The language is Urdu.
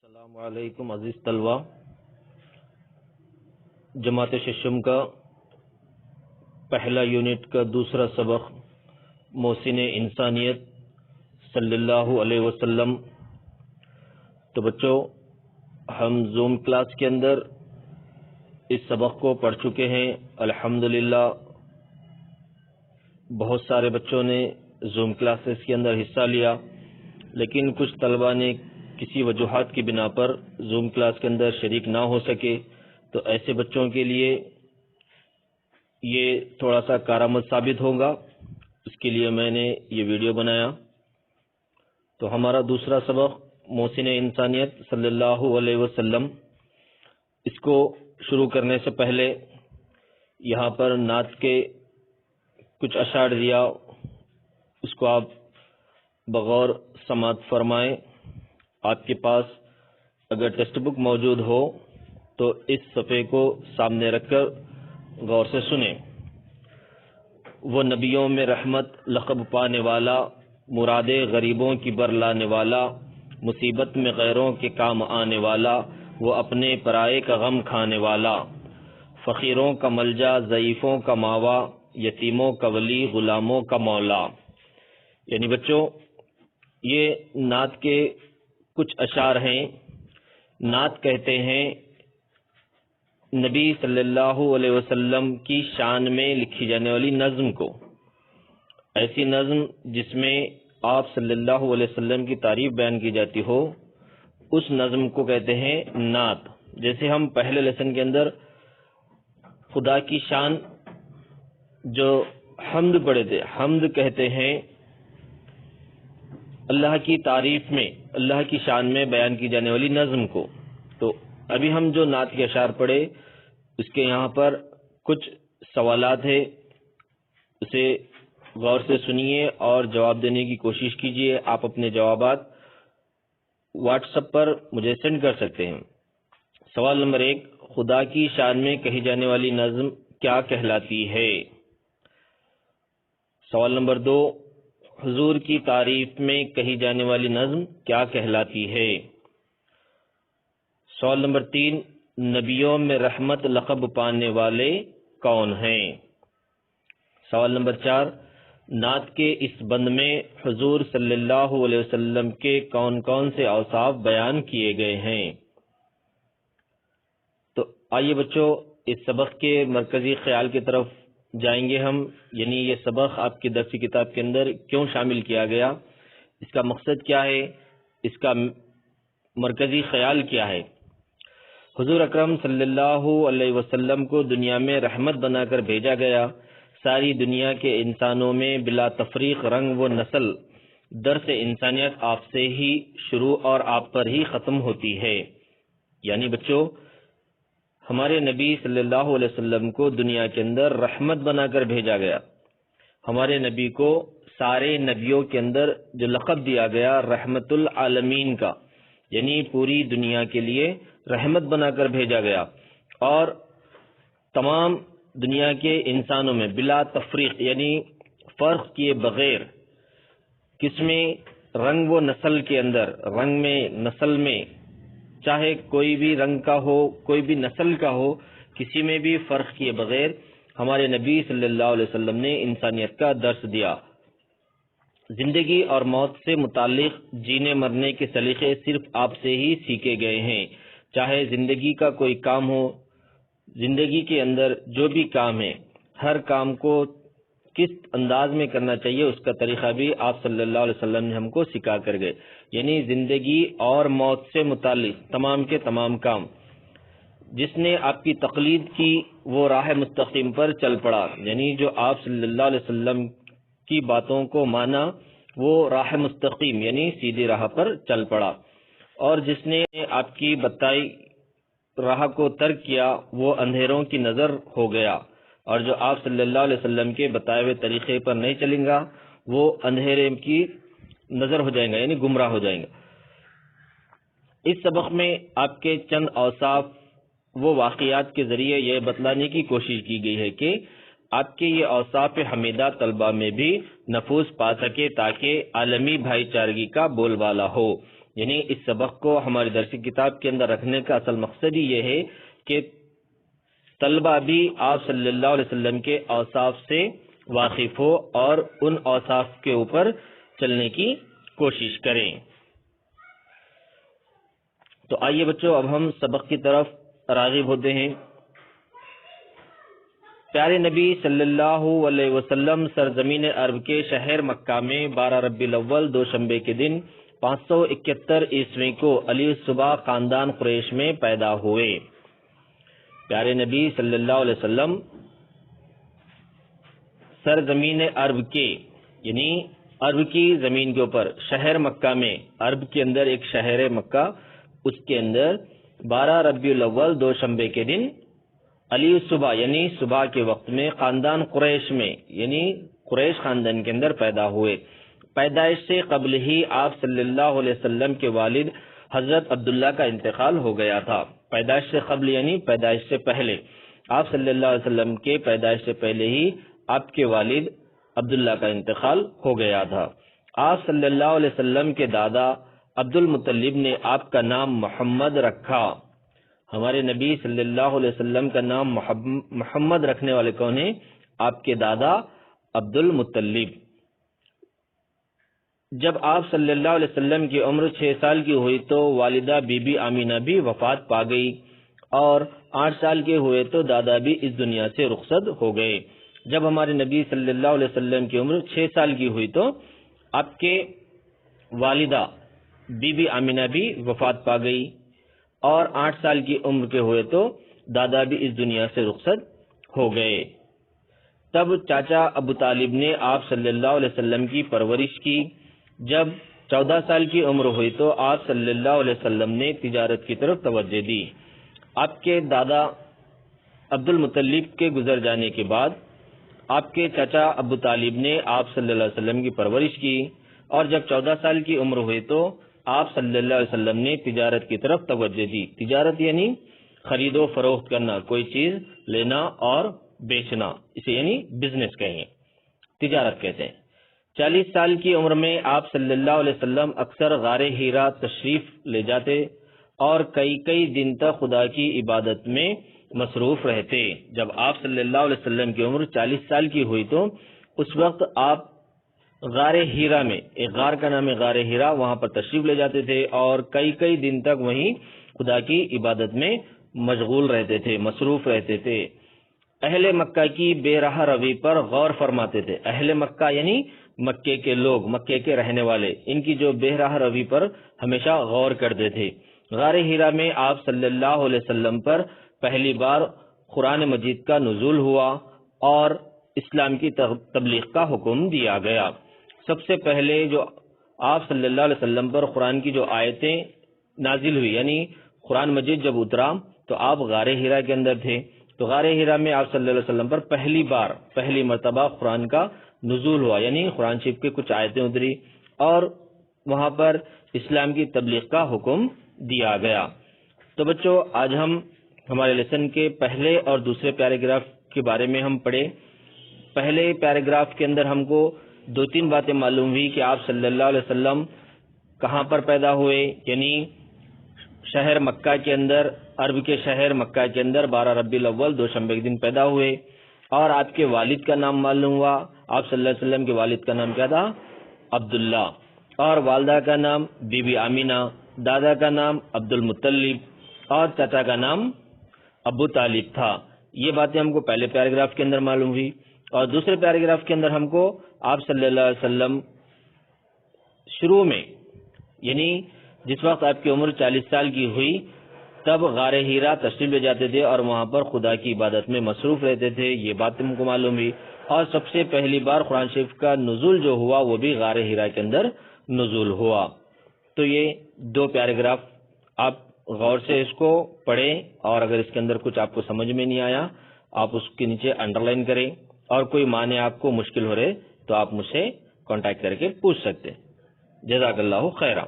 السلام علیکم عزیز طلبہ، جماعت ششم کا پہلا یونٹ کا دوسرا سبق محسن انسانیت صلی اللہ علیہ وسلم۔ تو بچوں، ہم زوم کلاس کے اندر اس سبق کو پڑھ چکے ہیں الحمدللہ۔ بہت سارے بچوں نے زوم کلاسز کے اندر حصہ لیا، لیکن کچھ طلبہ نے کسی وجوہات کی بنا پر زوم کلاس کے اندر شریک نہ ہو سکے، تو ایسے بچوں کے لیے یہ تھوڑا سا کارآمد ثابت ہوگا، اس کے لیے میں نے یہ ویڈیو بنایا۔ تو ہمارا دوسرا سبق محسن انسانیت صلی اللہ علیہ وسلم، اس کو شروع کرنے سے پہلے یہاں پر نعت کے کچھ اشعار دیا، اس کو آپ بغور سماعت فرمائیں۔ آپ کے پاس اگر ٹیکسٹ بک موجود ہو تو اس صفحے کو سامنے رکھ کر غور سے سنیں۔ وہ نبیوں میں رحمت لقب پانے والا، مراد غریبوں کی برلانے والا، مصیبت میں غیروں کے کام آنے والا، وہ اپنے پرائے کا غم کھانے والا، فقیروں کا ملجا، ضعیفوں کا ماوا، یتیموں کا ولی، غلاموں کا مولا۔ یعنی بچوں، یہ نعت کے کچھ اشعار ہیں۔ نعت کہتے ہیں نبی صلی اللہ علیہ وسلم کی شان میں لکھی جانے والی نظم کو، ایسی نظم جس میں آپ صلی اللہ علیہ وسلم کی تعریف بیان کی جاتی ہو، اس نظم کو کہتے ہیں نعت۔ جیسے ہم پہلے لیسن کے اندر خدا کی شان جو حمد پڑھے تھے، حمد کہتے ہیں اللہ کی تعریف میں، اللہ کی شان میں بیان کی جانے والی نظم کو۔ تو ابھی ہم جو نعت کے اشعار پڑھے، اس کے یہاں پر کچھ سوالات ہیں، اسے غور سے سنیے اور جواب دینے کی کوشش کیجیے۔ آپ اپنے جوابات واٹس ایپ پر مجھے سینڈ کر سکتے ہیں۔ سوال نمبر 1، خدا کی شان میں کہی جانے والی نظم کیا کہلاتی ہے؟ سوال نمبر 2، حضور کی تعریف میں کہی جانے والی نظم کیا کہلاتی ہے؟ سوال نمبر 3، نبیوں میں رحمت لقب پانے والے کون ہیں؟ سوال نمبر 4، نعت کے اس بند میں حضور صلی اللہ علیہ وسلم کے کون کون سے اوصاف بیان کیے گئے ہیں؟ تو آئیے بچوں، اس سبق کے مرکزی خیال کی طرف جائیں گے ہم، یعنی یہ سبق آپ کی درسی کتاب کے اندر کیوں شامل کیا گیا، اس کا مقصد کیا ہے، اس کا مرکزی خیال کیا ہے۔ حضور اکرم صلی اللہ علیہ وسلم کو دنیا میں رحمت بنا کر بھیجا گیا۔ ساری دنیا کے انسانوں میں بلا تفریق رنگ و نسل، درس انسانیت آپ سے ہی شروع اور آپ پر ہی ختم ہوتی ہے۔ یعنی بچوں، ہمارے نبی صلی اللہ علیہ وسلم کو دنیا کے اندر رحمت بنا کر بھیجا گیا۔ ہمارے نبی کو سارے نبیوں کے اندر جو لقب دیا گیا رحمت العالمین کا، یعنی پوری دنیا کے لیے رحمت بنا کر بھیجا گیا، اور تمام دنیا کے انسانوں میں بلا تفریق، یعنی فرق کیے بغیر، کس میں؟ رنگ و نسل کے اندر، رنگ میں، نسل میں، چاہے کوئی بھی رنگ کا ہو، کوئی بھی نسل کا ہو، کسی میں بھی فرق کیے بغیر ہمارے نبی صلی اللہ علیہ وسلم نے انسانیت کا درس دیا۔ زندگی اور موت سے متعلق جینے مرنے کے سلیقے صرف آپ سے ہی سیکھے گئے ہیں۔ چاہے زندگی کا کوئی کام ہو، زندگی کے اندر جو بھی کام ہے، ہر کام کو کس انداز میں کرنا چاہیے، اس کا طریقہ بھی آپ صلی اللہ علیہ وسلم نے ہم کو سکھا کر گئے۔ یعنی زندگی اور موت سے متعلق تمام کے تمام کام، جس نے آپ کی تقلید کی وہ راہ مستقیم پر چل پڑا، یعنی جو آپ صلی اللہ علیہ وسلم کی باتوں کو مانا، وہ راہ مستقیم یعنی سیدھی راہ پر چل پڑا، اور جس نے آپ کی بتائی راہ کو ترک کیا، وہ اندھیروں کی نظر ہو گیا، اور جو آپ صلی اللہ علیہ وسلم کے بتائے ہوئے طریقے پر نہیں چلیں گا، وہ اندھیرے کی نظر ہو جائیں گا، یعنی گمراہ ہو جائیں گا۔ اس سبق میں آپ کے چند اوصاف وہ واقعات کے ذریعے یہ بتلانے کی کوشش کی گئی ہے کہ آپ کے یہ اوصاف حمیدہ طلبہ میں بھی نفوذ پا سکے، تاکہ عالمی بھائی چارگی کا بول بالا ہو۔ یعنی اس سبق کو ہماری درسی کتاب کے اندر رکھنے کا اصل مقصد ہی یہ ہے کہ طلبہ بھی آپ صلی اللہ علیہ وسلم کے اوصاف سے واقف ہو اور ان اوصاف کے اوپر چلنے کی کوشش کریں۔ تو آئیے بچوں، اب ہم سبق کی طرف راغب ہوتے ہیں۔ پیارے نبی صلی اللہ علیہ وسلم سرزمین عرب کے شہر مکہ میں 12 ربیع الاول دوشنبے کے دن 571 عیسوی کو علی الصبح خاندان قریش میں پیدا ہوئے۔ پیارے نبی صلی اللہ علیہ وسلم سرزمین عرب کے یعنی عرب کی زمین کے اوپر شہر مکہ میں، عرب کے اندر ایک شہر مکہ، اس کے اندر 12 ربیع الاول دوشنبے کے دن علی الصبح یعنی صبح کے وقت میں خاندان قریش میں یعنی قریش خاندان کے اندر پیدا ہوئے۔ پیدائش سے قبل ہی آپ صلی اللہ علیہ وسلم کے والد حضرت عبداللہ کا انتقال ہو گیا تھا۔ پیدائش سے قبل یعنی پیدائش سے پہلے، آپ صلی اللہ علیہ وسلم کے پیدائش سے پہلے ہی آپ کے والد عبداللہ کا انتقال ہو گیا تھا۔ آپ صلی اللہ علیہ وسلم کے دادا عبد المطلب نے آپ کا نام محمد رکھا۔ ہمارے نبی صلی اللہ علیہ وسلم کا نام محمد رکھنے والے کون ہیں؟ آپ کے دادا عبد المطلب۔ جب آپ صلی اللہ علیہ وسلم کی عمر 6 سال کی ہوئی تو والدہ بی بی آمینہ بھی وفات پا گئی، اور 8 سال کے ہوئے تو دادا بھی اس دنیا سے رخصت ہو گئے۔ جب ہمارے نبی صلی اللہ علیہ وسلم کی عمر 6 سال کی ہوئی تو آپ کے والدہ بی بی آمینہ بھی وفات پا گئی، اور 8 سال کی عمر کے ہوئے تو دادا بھی اس دنیا سے رخصت ہو گئے۔ تب چاچا ابو طالب نے آپ صلی اللہ علیہ وسلم کی پرورش کی۔ جب 14 سال کی عمر ہوئی تو آپ صلی اللہ علیہ وسلم نے تجارت کی طرف توجہ دی۔ آپ کے دادا عبد المطلب کے گزر جانے کے بعد آپ کے چاچا ابو طالب نے آپ صلی اللہ علیہ وسلم کی پرورش کی، اور جب 14 سال کی عمر ہوئی تو آپ صلی اللہ علیہ وسلم نے تجارت کی طرف توجہ دی۔ تجارت یعنی خرید و فروخت کرنا، کوئی چیز لینا اور بیچنا، اسے یعنی بزنس کہیں گے، تجارت کہتے ہیں۔ 40 سال کی عمر میں آپ صلی اللہ علیہ وسلم اکثر غار ہیرا تشریف لے جاتے اور کئی دن تک خدا کی عبادت میں مصروف رہتے۔ جب آپ صلی اللہ علیہ وسلم کی عمر 40 سال کی ہوئی تو اس وقت آپ غار ہیرا میں، ایک غار کا نام ہے غار ہیرا، وہاں پر تشریف لے جاتے تھے اور کئی دن تک وہیں خدا کی عبادت میں مشغول رہتے تھے، مصروف رہتے تھے۔ اہل مکہ کی بے راہ روی پر غور فرماتے تھے۔ اہل مکہ یعنی مکے کے لوگ، مکے کے رہنے والے، ان کی جو بے راہ روی پر ہمیشہ غور کرتے تھے۔ غار ہیرا میں آپ صلی اللہ علیہ وسلم پر پہلی بار قرآن مجید کا نزول ہوا اور اسلام کی تبلیغ کا حکم دیا گیا۔ سب سے پہلے جو آپ صلی اللہ علیہ وسلم پر قرآن کی جو آیتیں نازل ہوئی، یعنی قرآن مجید جب اترا تو آپ غار ہیرا کے اندر تھے، تو غار ہیرا میں آپ صلی اللہ علیہ وسلم پر پہلی مرتبہ قرآن کا نزول ہوا، یعنی قرآن شریف کے کچھ آیتیں اتری اور وہاں پر اسلام کی تبلیغ کا حکم دیا گیا۔ تو بچوں، آج ہم ہمارے لیسن کے پہلے اور دوسرے پیراگراف کے بارے میں ہم پڑھے۔ پہلے پیراگراف کے اندر ہم کو 2-3 باتیں معلوم ہوئی کہ آپ صلی اللہ علیہ وسلم کہاں پر پیدا ہوئے، یعنی شہر مکہ کے اندر، عرب کے شہر مکہ کے اندر 12 ربیع الاول دوشنبے کے دن پیدا ہوئے، اور آپ کے والد کا نام معلوم ہوا۔ آپ صلی اللہ علیہ وسلم کے والد کا نام کیا تھا؟ عبداللہ، اور والدہ کا نام بی بی آمینہ، دادا کا نام عبد المطلب، اور چچا کا نام ابو طالب تھا۔ یہ باتیں ہم کو پہلے پیراگراف کے اندر معلوم ہوئی، اور دوسرے پیراگراف کے اندر ہم کو آپ صلی اللہ علیہ وسلم شروع میں، یعنی جس وقت آپ کی عمر 40 سال کی ہوئی تب غار ہیرا تشریف لے جاتے تھے اور وہاں پر خدا کی عبادت میں مصروف رہتے تھے، یہ بات ہم کو معلوم ہوئی۔ اور سب سے پہلی بار قرآن شریف کا نزول جو ہوا وہ بھی غار ہیرا کے اندر نزول ہوا۔ تو یہ 2 پیراگراف آپ غور سے اس کو پڑھیں، اور اگر اس کے اندر کچھ آپ کو سمجھ میں نہیں آیا آپ اس کے نیچے انڈر لائن کریں، اور کوئی معنی آپ کو مشکل ہو رہے تو آپ مجھ سے کانٹیکٹ کر کے پوچھ سکتے ہیں۔ جزاک اللہ خیرہ۔